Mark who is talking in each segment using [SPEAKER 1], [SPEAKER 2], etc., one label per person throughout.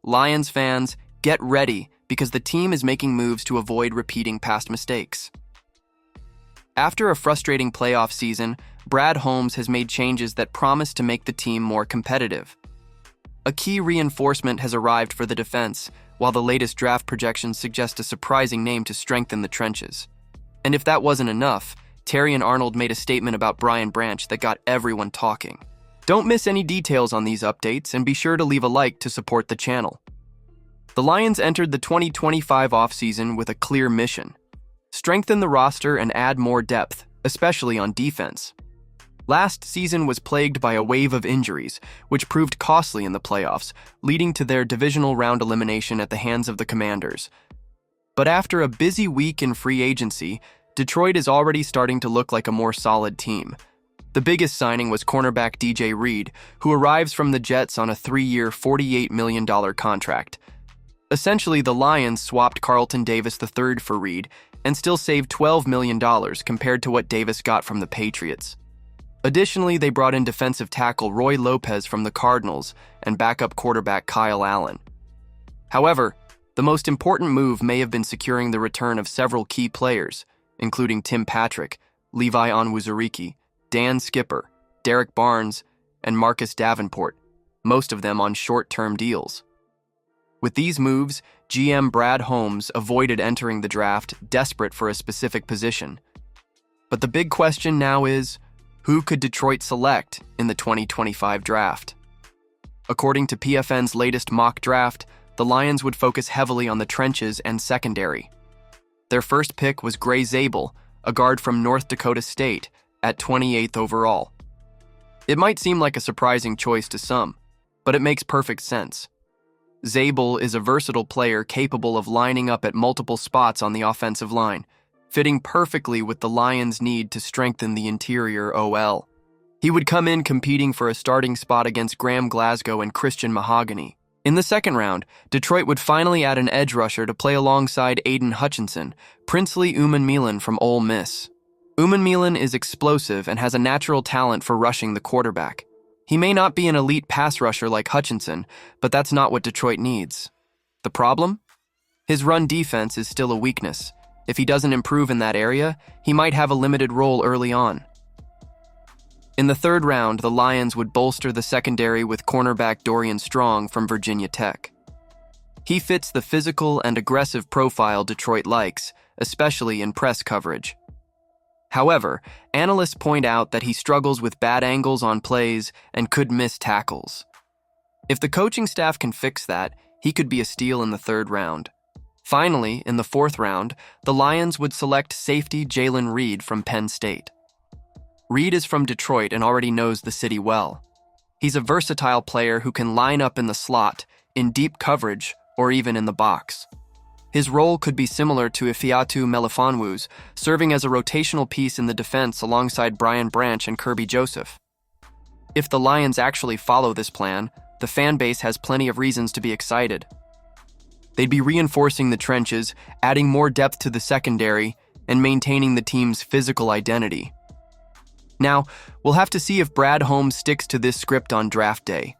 [SPEAKER 1] Lions fans, get ready because the team is making moves to avoid repeating past mistakes. After a frustrating playoff season, Brad Holmes has made changes that promise to make the team more competitive. A key reinforcement has arrived for the defense, while the latest draft projections suggest a surprising name to strengthen the trenches. And if that wasn't enough, Terrion Arnold made a statement about Brian Branch that got everyone talking. Don't miss any details on these updates, and be sure to leave a like to support the channel. The Lions entered the 2025 offseason with a clear mission: strengthen the roster and add more depth, especially on defense. Last season was plagued by a wave of injuries, which proved costly in the playoffs, leading to their divisional round elimination at the hands of the Commanders. But after a busy week in free agency, Detroit is already starting to look like a more solid team. The biggest signing was cornerback DJ Reed, who arrives from the Jets on a 3-year, $48 million contract. Essentially, the Lions swapped Carlton Davis III for Reed and still saved $12 million compared to what Davis got from the Patriots. Additionally, they brought in defensive tackle Roy Lopez from the Cardinals and backup quarterback Kyle Allen. However, the most important move may have been securing the return of several key players, including Tim Patrick, Levi Onwuzurike, Dan Skipper, Derek Barnes, and Marcus Davenport, most of them on short-term deals. With these moves, GM Brad Holmes avoided entering the draft desperate for a specific position. But the big question now is, who could Detroit select in the 2025 draft? According to PFN's latest mock draft, the Lions would focus heavily on the trenches and secondary. Their first pick was Gray Zabel, a guard from North Dakota State, at 28th overall. It might seem like a surprising choice to some, but it makes perfect sense. Zabel is a versatile player capable of lining up at multiple spots on the offensive line, fitting perfectly with the Lions' need to strengthen the interior OL. He would come in competing for a starting spot against Graham Glasgow and Christian Mahogany. In the second round, Detroit would finally add an edge rusher to play alongside Aiden Hutchinson, Princely Umanmielen from Ole Miss. Umanmielen is explosive and has a natural talent for rushing the quarterback. He may not be an elite pass rusher like Hutchinson, but that's not what Detroit needs. The problem? His run defense is still a weakness. If he doesn't improve in that area, he might have a limited role early on. In the third round, the Lions would bolster the secondary with cornerback Dorian Strong from Virginia Tech. He fits the physical and aggressive profile Detroit likes, especially in press coverage. However, analysts point out that he struggles with bad angles on plays and could miss tackles. If the coaching staff can fix that, he could be a steal in the third round. Finally, in the fourth round, the Lions would select safety Jalen Reed from Penn State. Reed is from Detroit and already knows the city well. He's a versatile player who can line up in the slot, in deep coverage, or even in the box. His role could be similar to Ifeatu Melifonwu's, serving as a rotational piece in the defense alongside Brian Branch and Kirby Joseph. If the Lions actually follow this plan, the fan base has plenty of reasons to be excited. They'd be reinforcing the trenches, adding more depth to the secondary, and maintaining the team's physical identity. Now, we'll have to see if Brad Holmes sticks to this script on draft day.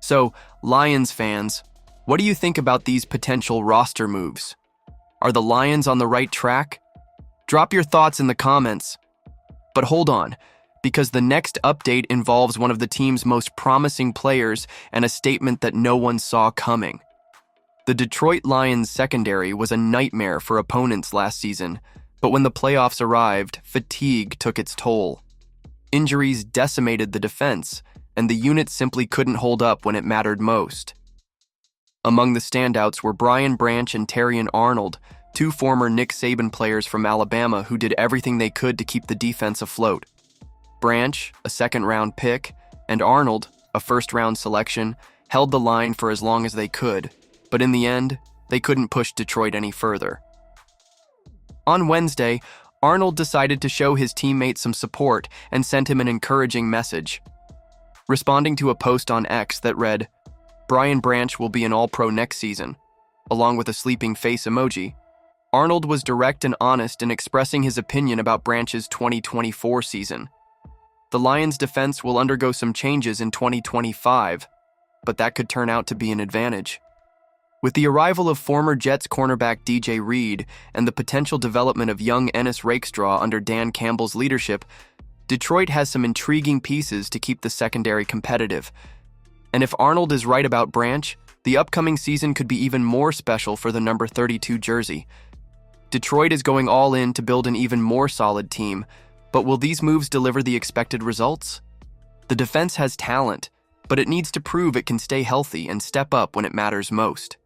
[SPEAKER 1] So, Lions fans, what do you think about these potential roster moves? Are the Lions on the right track? Drop your thoughts in the comments. But hold on, because the next update involves one of the team's most promising players and a statement that no one saw coming. The Detroit Lions secondary was a nightmare for opponents last season, but when the playoffs arrived, fatigue took its toll. Injuries decimated the defense, and the unit simply couldn't hold up when it mattered most. Among the standouts were Brian Branch and Terrion Arnold, two former Nick Saban players from Alabama who did everything they could to keep the defense afloat. Branch, a second-round pick, and Arnold, a first-round selection, held the line for as long as they could, but in the end, they couldn't push Detroit any further. On Wednesday, Arnold decided to show his teammate some support and sent him an encouraging message. Responding to a post on X that read, "Brian Branch will be an All-Pro next season," along with a sleeping face emoji, Arnold was direct and honest in expressing his opinion about Branch's 2024 season. The Lions' defense will undergo some changes in 2025, but that could turn out to be an advantage. With the arrival of former Jets cornerback DJ Reed and the potential development of young Ennis Rakestraw under Dan Campbell's leadership, Detroit has some intriguing pieces to keep the secondary competitive. And if Arnold is right about Branch, the upcoming season could be even more special for the number 32 jersey. Detroit is going all in to build an even more solid team, but will these moves deliver the expected results? The defense has talent, but it needs to prove it can stay healthy and step up when it matters most.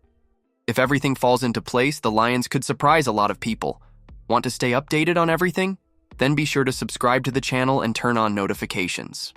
[SPEAKER 1] If everything falls into place, the Lions could surprise a lot of people. Want to stay updated on everything? Then be sure to subscribe to the channel and turn on notifications.